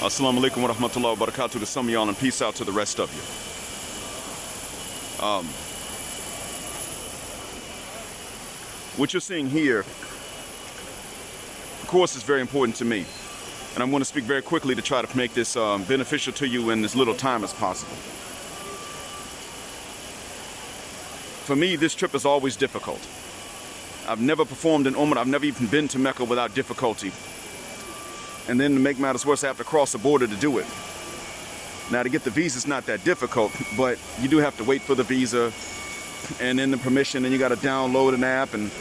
Assalamu alaikum wa rahmatullahi wa barakatuh to some of y'all, and peace out to the rest of you. What you're seeing here, of course, is very important to me. And I'm going to speak very quickly to try to make this beneficial to you in as little time as possible. For me, this trip is always difficult. I've never performed in Umrah. I've never even been to Mecca without difficulty. And then to make matters worse, I have to cross the border to do it. Now, to get the visa is not that difficult, but you do have to wait for the visa and then the permission, and you got to download an app and,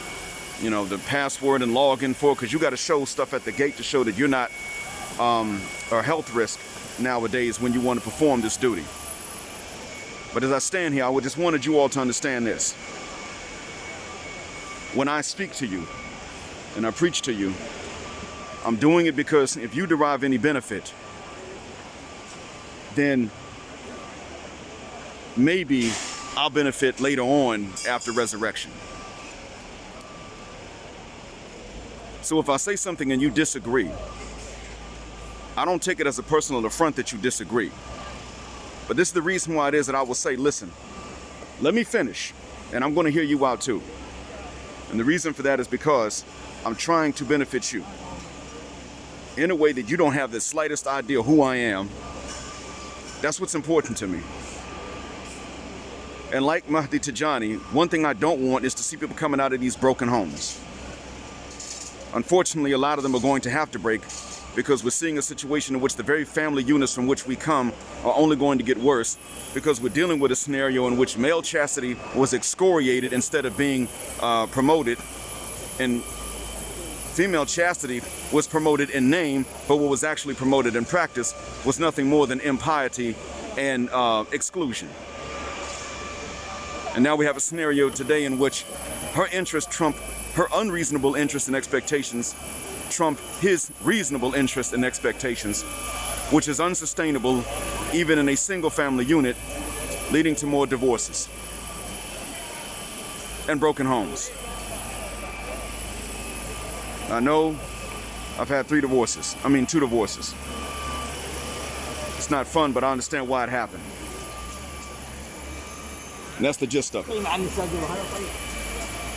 you know, the password and log in for it, because you got to show stuff at the gate to show that you're not a health risk nowadays when you want to perform this duty. But as I stand here, I just wanted you all to understand this. When I speak to you and I preach to you, I'm doing it because if you derive any benefit, then maybe I'll benefit later on after resurrection. So if I say something and you disagree, I don't take it as a personal affront that you disagree. But this is the reason why it is that I will say, listen, let me finish, and I'm going to hear you out too. And the reason for that is because I'm trying to benefit you in a way that you don't have the slightest idea who I am. That's what's important to me. And like Mahdi Tijani, one thing I don't want is to see people coming out of these broken homes. Unfortunately, a lot of them are going to have to break, because we're seeing a situation in which the very family units from which we come are only going to get worse, because we're dealing with a scenario in which male chastity was excoriated instead of being promoted, and female chastity was promoted in name, but what was actually promoted in practice was nothing more than impiety and exclusion. And now we have a scenario today in which her interests trump her unreasonable interests and expectations, trump his reasonable interests and expectations, which is unsustainable even in a single family unit, leading to more divorces and broken homes. I know I've had 2 divorces. It's not fun, but I understand why it happened. And that's the gist of it.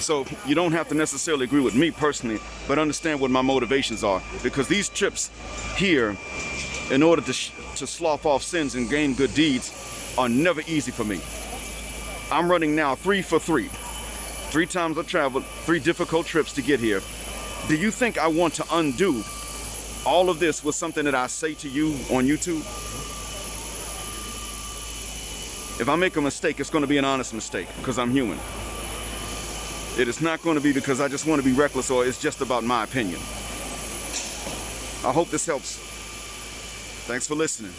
So you don't have to necessarily agree with me personally, but understand what my motivations are. Because these trips here, in order to slough off sins and gain good deeds, are never easy for me. I'm running now 3 for 3. 3 times I've traveled, 3 difficult trips to get here. Do you think I want to undo all of this with something that I say to you on YouTube? If I make a mistake, it's going to be an honest mistake, because I'm human. It is not going to be because I just want to be reckless or it's just about my opinion. I hope this helps. Thanks for listening.